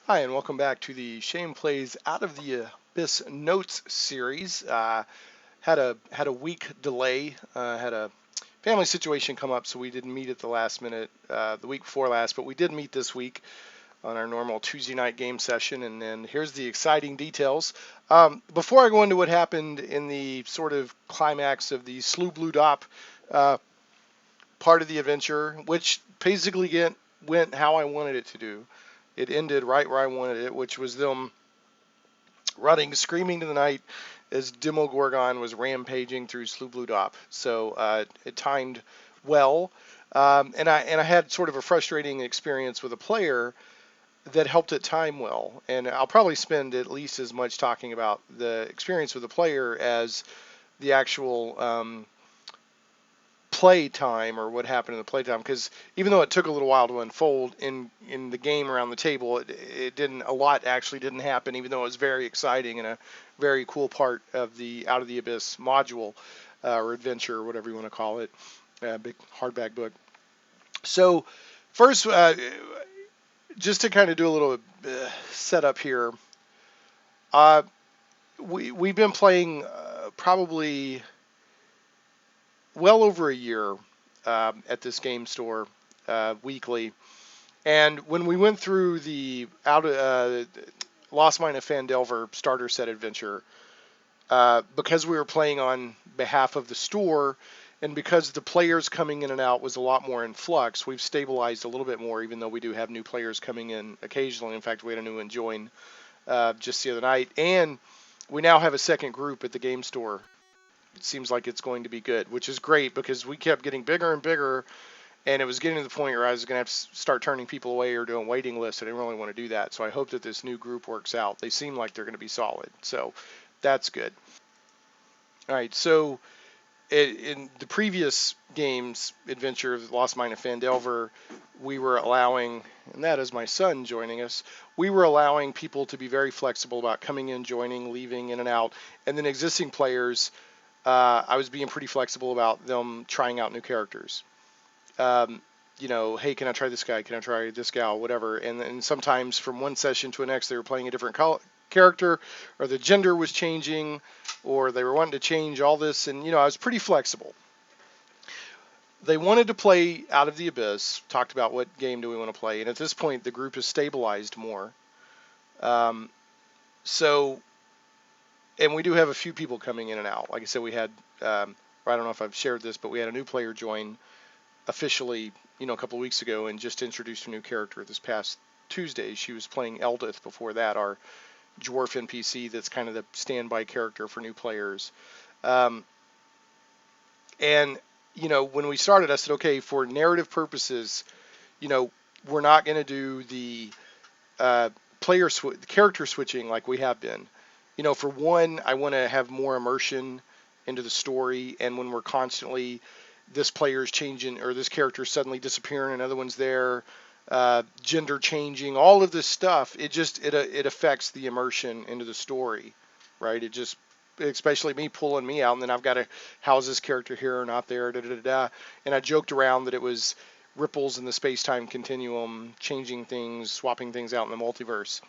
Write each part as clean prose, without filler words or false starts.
Hi, and welcome back to the Shane Plays Out of the Abyss Notes series. Had a week delay. Had a family situation come up, so we didn't meet at the last minute the week before last, but we did meet this week on our normal Tuesday night game session. And then here's the exciting details. Before I go into what happened in the sort of climax of the Sloobludop uh, part of the adventure, which basically went how I wanted it to do. It ended right where I wanted it, which was them running, screaming to the night as Demogorgon was rampaging through Sloobludop. So it timed well, and I had sort of a frustrating experience with a player that helped it time well. And I'll probably spend at least as much talking about the experience with the player as the actual play time or what happened in the play time, because even though it took a little while to unfold in the game around the table, it didn't, a lot actually didn't happen, even though it was very exciting and a very cool part of the Out of the Abyss module, or adventure, or whatever you want to call it, big hardback book. So first, just to kind of do a little setup here, uh, we've been playing probably well over a year at this game store weekly. And when we went through the Lost Mine of Phandelver starter set adventure, because we were playing on behalf of the store, and because the players coming in and out was a lot more in flux, we've stabilized a little bit more, even though we do have new players coming in occasionally. In fact, we had a new one join just the other night. And we now have a second group at the game store. It seems like it's going to be good, which is great because we kept getting bigger and bigger, and it was getting to the point where I was going to have to start turning people away or doing waiting lists. I didn't really want to do that, so I hope that this new group works out. They seem like they're going to be solid, so that's good. All right, so in the previous game's adventure of Lost Mine of Phandelver, we were allowing, and that is my son joining us, we were allowing people to be very flexible about coming in, joining, leaving, in and out, and then existing players, I was being pretty flexible about them trying out new characters. Um, hey, can I try this guy? Can I try this gal? Whatever. And sometimes from one session to the next, they were playing a different character, or the gender was changing, or they were wanting to change all this. And, I was pretty flexible. They wanted to play Out of the Abyss, talked about what game do we want to play. And at this point, the group has stabilized more. Um, so, and we do have a few people coming in and out. Like I said, we had, I don't know if I've shared this, but we had a new player join officially, a couple of weeks ago, and just introduced a new character this past Tuesday. She was playing Eldith before that, our dwarf NPC that's kind of the standby character for new players. Um, and, when we started, I said, okay, for narrative purposes, we're not going to do the uh, character switching like we have been. For one, I want to have more immersion into the story, and when we're constantly this player's changing or this character's suddenly disappearing, another one's there, gender changing, all of this stuff, it affects the immersion into the story, right? It just, especially me pulling me out, and then I've got to house this character here or not there, da da da da. And I joked around that it was ripples in the space-time continuum, changing things, swapping things out in the multiverse.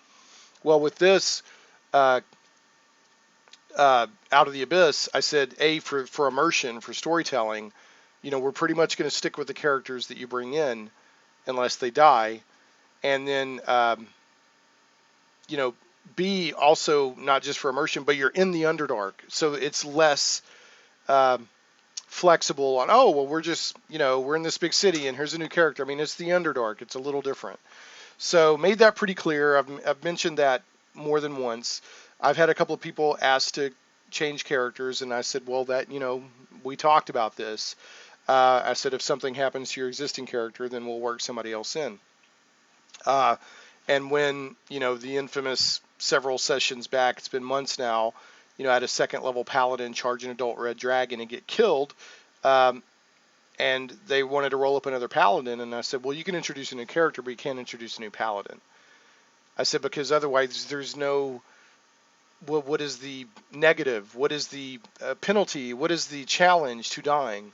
Well, with this, uh, Out of the Abyss, I said, for immersion, for storytelling, we're pretty much going to stick with the characters that you bring in unless they die. And then, you know, B, also not just for immersion, but you're in the Underdark. So it's less um, flexible on, oh, well, we're just, we're in this big city and here's a new character. I mean, it's the Underdark. It's a little different. So made that pretty clear. I've mentioned that more than once. I've had a couple of people ask to change characters, and I said, well, we talked about this. I said, if something happens to your existing character, then we'll work somebody else in. Uh, and when, the infamous several sessions back, it's been months now, I had a second level paladin charge an adult red dragon and get killed. Um, and they wanted to roll up another paladin, and I said, well, you can introduce a new character, but you can't introduce a new paladin. I said, because otherwise there's no, what is the negative? What is the penalty? What is the challenge to dying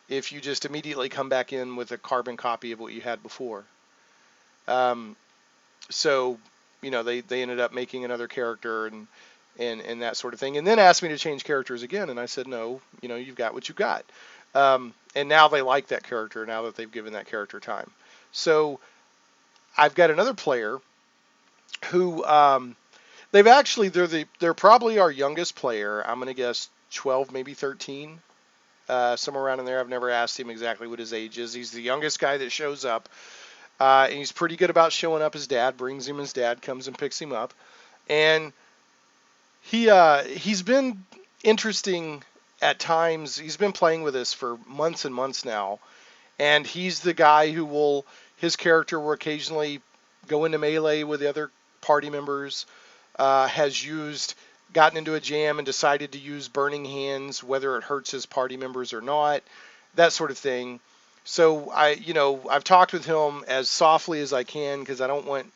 if you just immediately come back in with a carbon copy of what you had before? Um, so they ended up making another character and that sort of thing, and then asked me to change characters again, and I said no, you've got what you got. And now they like that character now that they've given that character time. So I've got another player who they're probably our youngest player. I'm gonna guess 12, maybe 13, somewhere around in there. I've never asked him exactly what his age is. He's the youngest guy that shows up, and he's pretty good about showing up. His dad brings him. His dad comes and picks him up, and he's been interesting at times. He's been playing with us for months and months now, and he's the guy his character will occasionally go into melee with the other party members, has gotten into a jam and decided to use burning hands, whether it hurts his party members or not, that sort of thing. So I've talked with him as softly as I can, because I don't want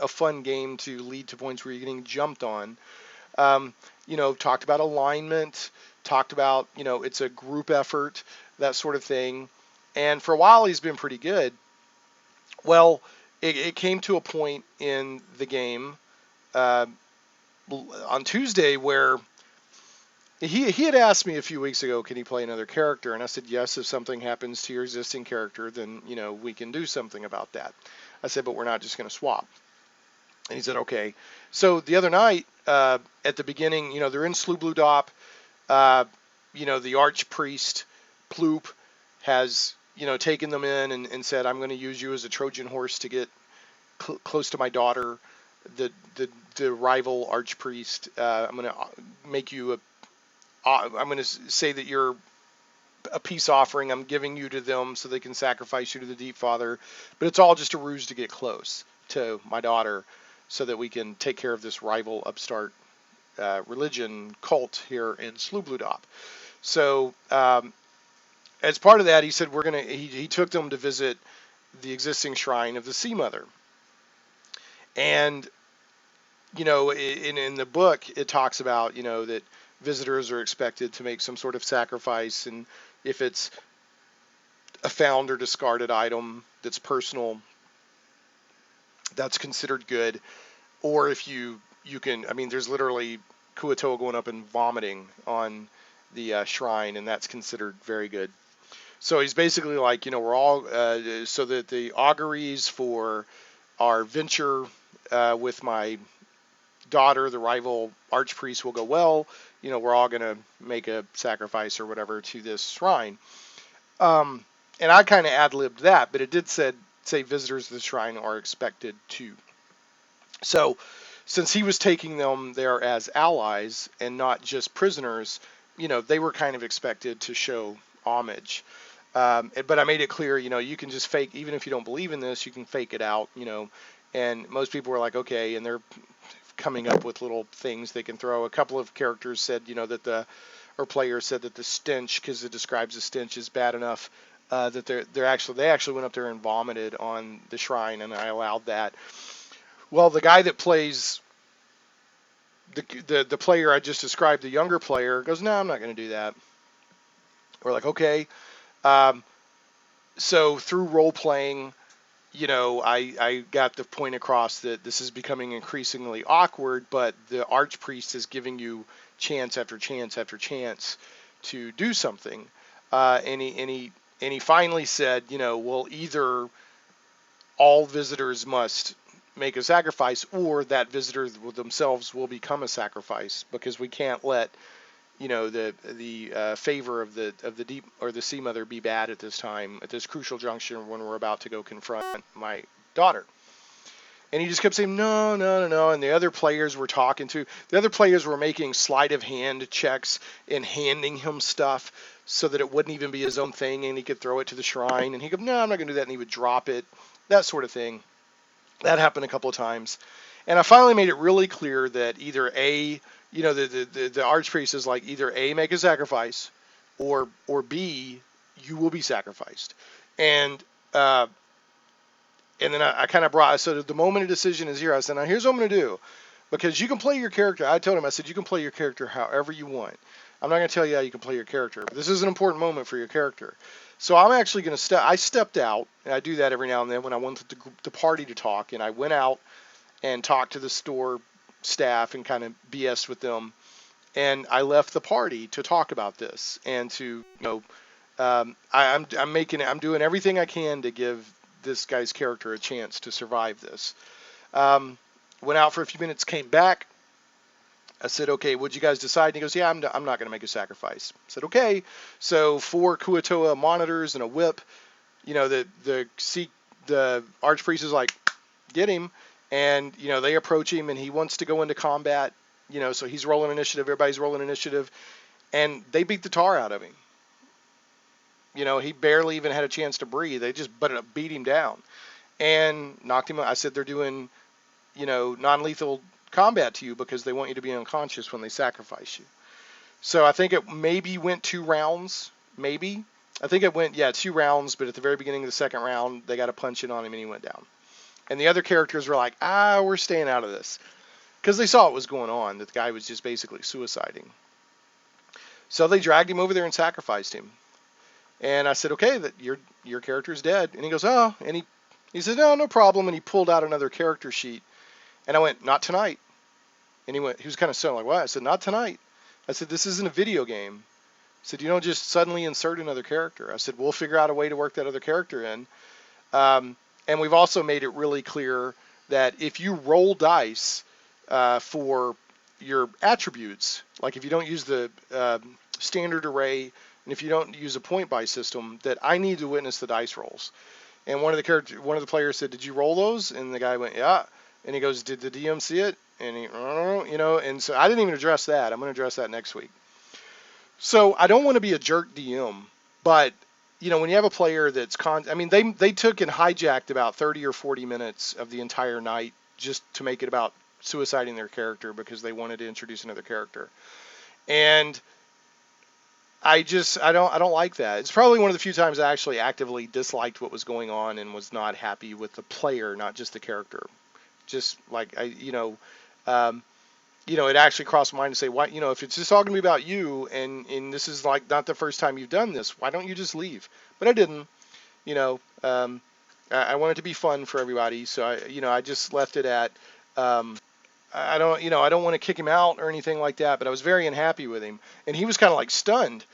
a fun game to lead to points where you're getting jumped on. Talked about alignment, talked about, it's a group effort, that sort of thing. And for a while, he's been pretty good. Well, it came to a point in the game on Tuesday where he had asked me a few weeks ago, can he play another character? And I said, yes, if something happens to your existing character, then, we can do something about that. I said, but we're not just going to swap. And he said, okay. So the other night, at the beginning, they're in Sloobludop. The archpriest, Ploop, has, taken them in and said, I'm going to use you as a Trojan horse to get close to my daughter, the rival archpriest. I'm going to make you I'm going to say that you're a peace offering. I'm giving you to them so they can sacrifice you to the Deep Father. But it's all just a ruse to get close to my daughter so that we can take care of this rival upstart religion cult here in Sloobludop. So as part of that, he said he took them to visit the existing shrine of the Sea Mother. And, in the book, it talks about, that visitors are expected to make some sort of sacrifice, and if it's a found or discarded item that's personal, that's considered good. Or if you can, there's literally Kuatoa going up and vomiting on the shrine, and that's considered very good. So he's basically like, we're all, so that the auguries for our venture with my daughter, the rival archpriest, will go well. We're all going to make a sacrifice or whatever to this shrine. And I kind of ad-libbed that, but it did say visitors to the shrine are expected to. So since he was taking them there as allies and not just prisoners, they were kind of expected to show homage. But I made it clear, you can just fake, even if you don't believe in this, you can fake it out, and most people were like, okay, and they're coming up with little things they can throw. A couple of characters said, players said that the stench, because it describes the stench, is bad enough that they actually went up there and vomited on the shrine, and I allowed that. Well, the guy that plays the player I just described, the younger player, goes, no, I'm not going to do that. We're like, okay. So through role playing, I got the point across that this is becoming increasingly awkward, but the archpriest is giving you chance after chance after chance to do something. And he finally said, well, either all visitors must make a sacrifice, or that visitor themselves will become a sacrifice, because we can't let the favor of the Deep or the Sea Mother be bad at this time, at this crucial juncture when we're about to go confront my daughter. And he just kept saying, no. And the other players were making sleight of hand checks and handing him stuff so that it wouldn't even be his own thing and he could throw it to the shrine. And he'd go, no, I'm not going to do that. And he would drop it, that sort of thing. That happened a couple of times. And I finally made it really clear that either A, the archpriest is like, either A, make a sacrifice, or B, you will be sacrificed. And then I kind of so the moment of decision is here. I said, now here's what I'm going to do, because you can play your character. I told him, I said, you can play your character however you want. I'm not going to tell you how you can play your character, but this is an important moment for your character. So I'm actually going to I stepped out, and I do that every now and then when I want the party to talk, and I went out and talked to the store staff and kind of BS with them. And I left the party to talk about this and to, I'm doing everything I can to give this guy's character a chance to survive this. Went out for a few minutes, came back. I said, okay, what'd you guys decide? And he goes, yeah, I'm not going to make a sacrifice. I said, okay. So 4 Kuatoa monitors and a whip. The archpriest is like, get him. And, they approach him and he wants to go into combat. So he's rolling initiative. Everybody's rolling initiative. And they beat the tar out of him. He barely even had a chance to breathe. They just beat him down and knocked him out. I said, they're doing, non-lethal combat to you because they want you to be unconscious when they sacrifice you. So I think it maybe went 2 rounds. Maybe. I think it went, 2 rounds, but at the very beginning of the second round, they got a punch in on him and he went down. And the other characters were like, we're staying out of this. Because they saw what was going on, that the guy was just basically suiciding. So they dragged him over there and sacrificed him. And I said, okay, that your character's dead. And he goes, oh. And he said, no problem. And he pulled out another character sheet. And I went, not tonight. And he was kind of stunned, like, what? I said, not tonight. I said, this isn't a video game. I said, you don't just suddenly insert another character. I said, we'll figure out a way to work that other character in. And we've also made it really clear that if you roll dice for your attributes, like if you don't use the standard array, and if you don't use a point buy system, that I need to witness the dice rolls. And one of the players said, did you roll those? And the guy went, yeah. And he goes, did the DM see it? And he, and so I didn't even address that. I'm going to address that next week. So I don't want to be a jerk DM, but when you have a player that's they took and hijacked about 30 or 40 minutes of the entire night just to make it about suiciding their character because they wanted to introduce another character. And I don't like that. It's probably one of the few times I actually actively disliked what was going on and was not happy with the player, not just the character. Just like it actually crossed my mind to say, why, if it's just all going to be about you and this is like not the first time you've done this, why don't you just leave? But I didn't. I want it to be fun for everybody, so I just left it at. I don't want to kick him out or anything like that, but I was very unhappy with him, and he was kind of like stunned,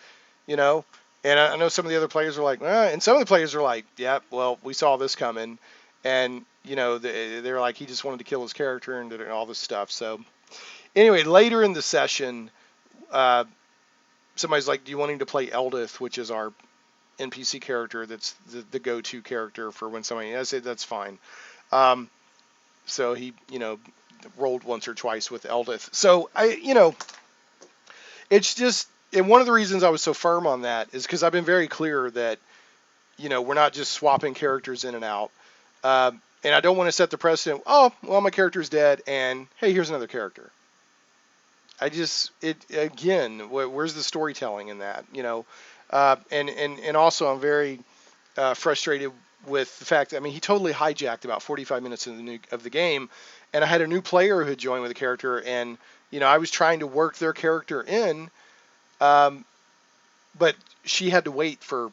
And I know some of the other players were like, and some of the players were like, yeah, well, we saw this coming, and they're like, he just wanted to kill his character and did all this stuff. So anyway, later in the session, somebody's like, do you want him to play Eldith, which is our NPC character that's the go-to character for when somebody. I said that's fine. So he rolled once or twice with Eldith. So it's just, and one of the reasons I was so firm on that is because I've been very clear that we're not just swapping characters in and out. And I don't want to set the precedent. Oh, well, my character's dead, and hey, here's another character. Again, where's the storytelling in that? And also I'm very frustrated with the fact that, he totally hijacked about 45 minutes of the game, and I had a new player who had joined with a character, and, I was trying to work their character in, but she had to wait for,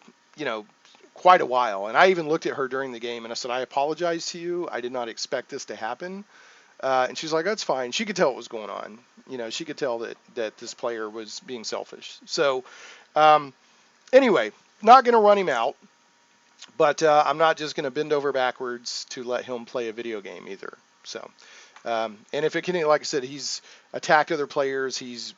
quite a while. And I even looked at her during the game and I said, I apologize to you. I did not expect this to happen. And she's like, that's fine. She could tell what was going on. She could tell that this player was being selfish. So, anyway, not going to run him out, but I'm not just going to bend over backwards to let him play a video game either. So, and if it can, like I said, he's attacked other players, he's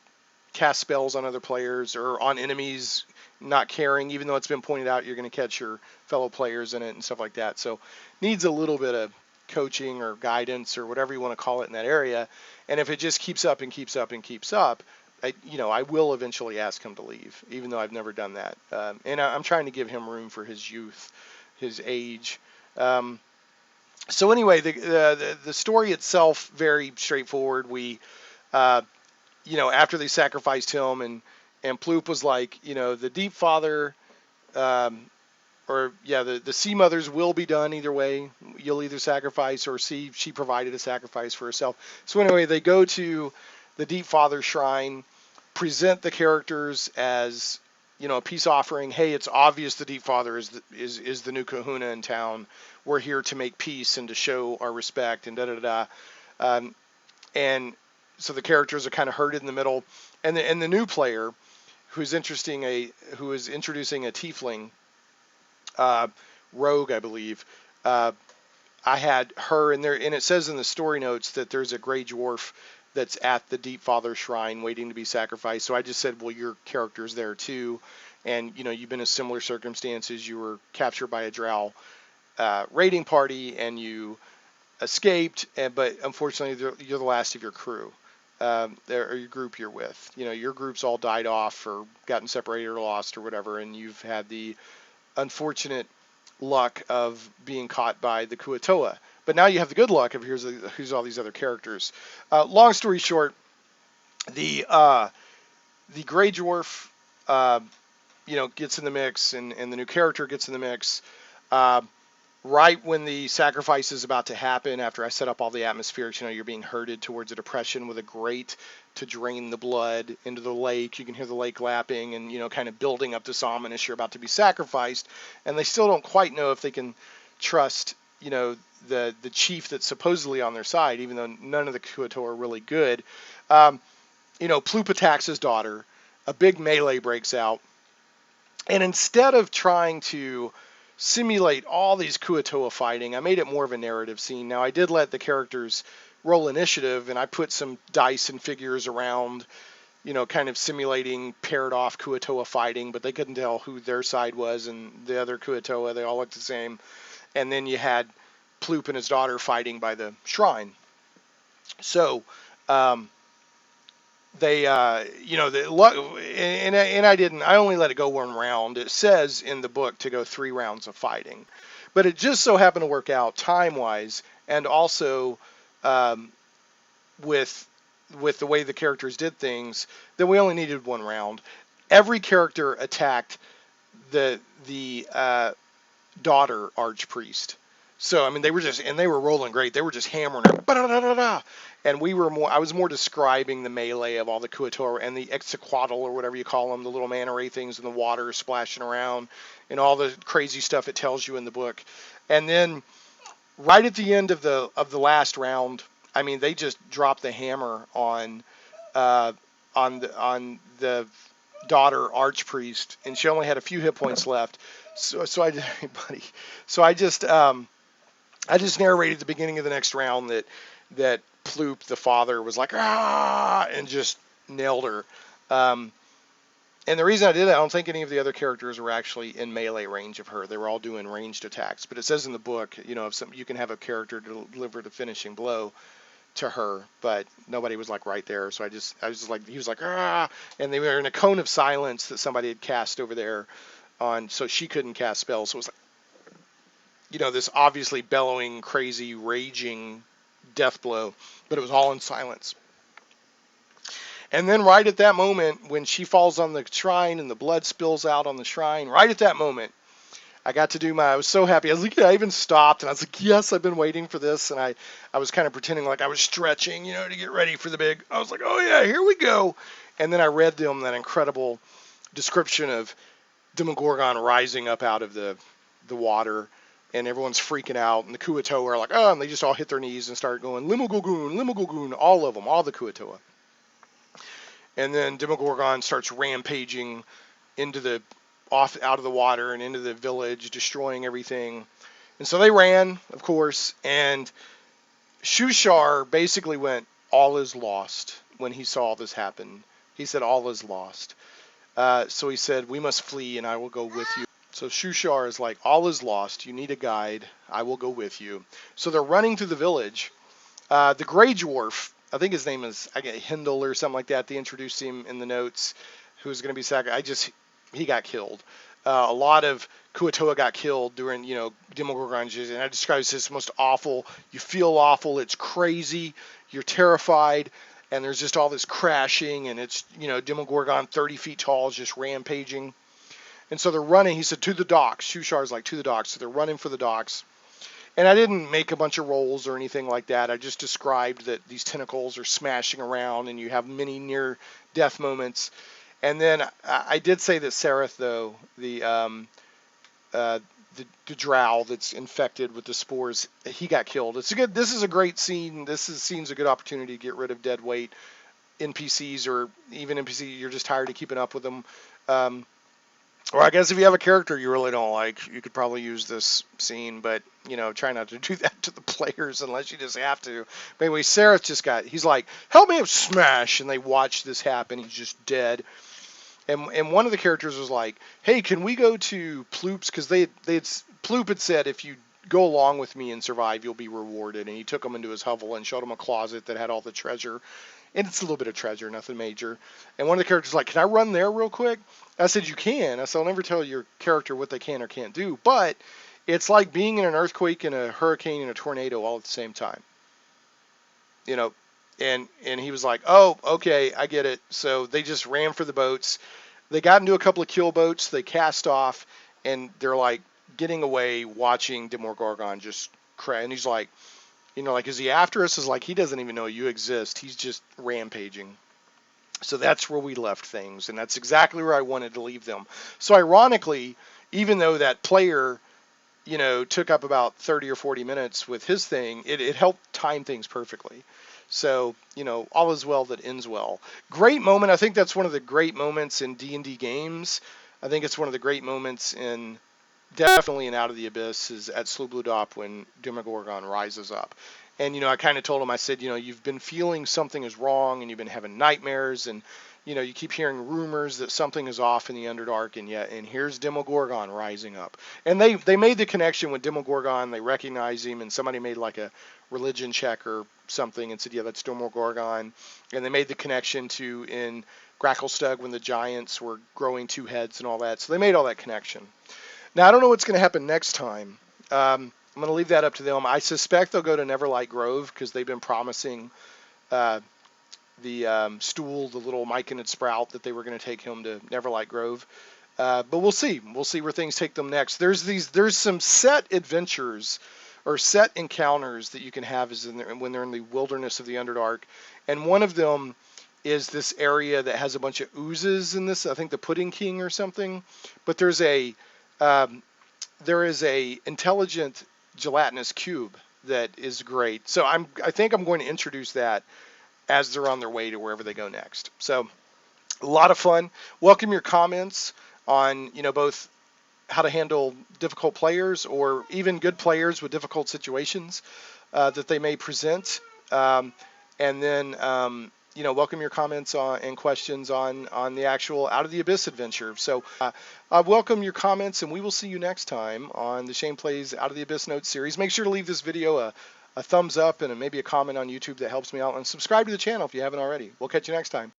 cast spells on other players or on enemies, not caring, even though it's been pointed out you're going to catch your fellow players in it and stuff like that. So, needs a little bit of coaching or guidance or whatever you want to call it in that area. And if it just keeps up and keeps up and keeps up, I will eventually ask him to leave, even though I've never done that. And I'm trying to give him room for his youth, his age. So anyway, the story itself, very straightforward. We, after they sacrificed him and Ploop was like, the Deep Father, the Sea Mothers will be done either way. You'll either sacrifice or she provided a sacrifice for herself. So anyway, they go to the Deep Father shrine, present the characters as, a peace offering. Hey, it's obvious the Deep Father is the new kahuna in town. We're here to make peace and to show our respect and da-da-da-da. Um, and so the characters are kind of herded in the middle, and the new player who is introducing a tiefling uh, rogue, I believe. Uh, I had her in there, and it says in the story notes that there's a gray dwarf that's at the Deep Father Shrine waiting to be sacrificed. So I just said, well, your character's there too, and you've been in similar circumstances. You were captured by a drow raiding party, and you escaped, but unfortunately, you're the last of your crew. Or your group you're with. Your group's all died off or gotten separated or lost or whatever, and you've had the unfortunate luck of being caught by the Kuatoa. But now you have the good luck of here's all these other characters. Long story short, the gray dwarf, uh, gets in the mix, and the new character gets in the mix. Uh, right when the sacrifice is about to happen, after I set up all the atmospheres, you're being herded towards a depression with a grate to drain the blood into the lake. You can hear the lake lapping and, kind of building up this ominous you're about to be sacrificed. And they still don't quite know if they can trust, the chief that's supposedly on their side, even though none of the Kuato are really good. Ploop attacks his daughter. A big melee breaks out. And instead of trying to simulate all these Kuatoa fighting, I made it more of a narrative scene. Now, I did let the characters roll initiative, and I put some dice and figures around, kind of simulating paired off Kuatoa fighting, but they couldn't tell who their side was and the other Kuatoa. They all looked the same. And then you had Ploop and his daughter fighting by the shrine. So, they and I only let it go one round. It says in the book to go 3 rounds of fighting, but it just so happened to work out time wise, and also with the way the characters did things, that we only needed 1 round. Every character attacked the daughter archpriest. So, I mean, they were rolling great. They were just hammering her. And I was more describing the melee of all the Kuator and the Exequatl, or whatever you call them, the little manta ray things in the water splashing around, and all the crazy stuff it tells you in the book. And then right at the end of the last round, I mean, they just dropped the hammer on the daughter archpriest, and she only had a few hit points left. So I did, buddy. So I just narrated the beginning of the next round that Ploop, the father, was like, ah, and just nailed her. And the reason I did that, I don't think any of the other characters were actually in melee range of her. They were all doing ranged attacks. But it says in the book, if you can have a character deliver the finishing blow to her, but nobody was like right there. So I was just like, he was like, ah, and they were in a cone of silence that somebody had cast over there so she couldn't cast spells. So it was like, this obviously bellowing, crazy, raging death blow, but it was all in silence. And then right at that moment, when she falls on the shrine and the blood spills out on the shrine, right at that moment, I got to do I was so happy. I was like, I even stopped, and I was like, yes, I've been waiting for this. And I was kind of pretending like I was stretching, to get ready for the big. I was like, oh yeah, here we go. And then I read them that incredible description of Demogorgon rising up out of the water, and everyone's freaking out, and the Kuatoa are like, oh, and they just all hit their knees and start going, Limogorgon, Limogorgon, all of them, all the Kuatoa. And then Demogorgon starts rampaging out of the water and into the village, destroying everything. And so they ran, of course, and Shushar basically went, all is lost, when he saw this happen. He said, all is lost. So he said, we must flee, and I will go with you. So Shushar is like, all is lost. You need a guide. I will go with you. So they're running through the village. The gray dwarf, I think his name is Hindle or something like that. They introduced him in the notes, who's going to be sacrificed. He got killed. A lot of Kuatoa got killed during, Demogorgon, and I describe it as most awful. You feel awful. It's crazy. You're terrified. And there's just all this crashing, and it's, Demogorgon 30 feet tall is just rampaging. And so they're running. He said, to the docks. Shushar's like, to the docks. So they're running for the docks. And I didn't make a bunch of rolls or anything like that. I just described that these tentacles are smashing around, and you have many near-death moments. And then I did say that Sereth, though, the the drow that's infected with the spores. He got killed. This is a great scene. Seems a good opportunity to get rid of dead weight NPCs, or even NPC you're just tired of keeping up with them. Or I guess if you have a character you really don't like, you could probably use this scene, but try not to do that to the players unless you just have to. But anyway, Sereth he's like, help me up, smash, and they watch this happen. He's just dead. And one of the characters was like, hey, can we go to Ploop's? Because Ploop had said, if you go along with me and survive, you'll be rewarded. And he took him into his hovel and showed him a closet that had all the treasure. And it's a little bit of treasure, nothing major. And one of the characters was like, can I run there real quick? I said, you can. I said, I'll never tell your character what they can or can't do. But it's like being in an earthquake and a hurricane and a tornado all at the same time. And he was like, oh, okay, I get it. So they just ran for the boats. They got into a couple of kill boats. They cast off, and they're like getting away, watching Demogorgon just crash. And he's like, is he after us? Is like, he doesn't even know you exist. He's just rampaging. So that's where we left things, and that's exactly where I wanted to leave them. So ironically, even though that player, took up about 30 or 40 minutes with his thing, it helped time things perfectly. So, all is well that ends well. Great moment. I think that's one of the great moments in D&D games. I think it's one of the great moments definitely in Out of the Abyss, is at Sloobludop when Demogorgon rises up. And, I kind of told him, I said, you've been feeling something is wrong, and you've been having nightmares, and, you keep hearing rumors that something is off in the Underdark, and here's Demogorgon rising up. And they made the connection with Demogorgon. They recognized him, and somebody made like a religion check or something and said, yeah, that's Demogorgon. And they made the connection to in Gracklestugh when the giants were growing two heads and all that. So they made all that connection. Now, I don't know what's going to happen next time. I'm going to leave that up to them. I suspect they'll go to Neverlight Grove because they've been promising the Stool, the little myconid sprout, that they were going to take him to Neverlight Grove. But we'll see. We'll see where things take them next. There's some set adventures or set encounters that you can have when they're in the wilderness of the Underdark. And one of them is this area that has a bunch of oozes in this, I think the Pudding King or something. But there is a intelligent gelatinous cube that is great. So I think I'm going to introduce that as they're on their way to wherever they go next. So a lot of fun. Welcome your comments on, both how to handle difficult players or even good players with difficult situations that they may present. And then, welcome your comments and questions on the actual Out of the Abyss adventure. So welcome your comments, and we will see you next time on the Shane Plays Out of the Abyss Notes series. Make sure to leave this video a thumbs up and maybe a comment on YouTube. That helps me out. And subscribe to the channel if you haven't already. We'll catch you next time.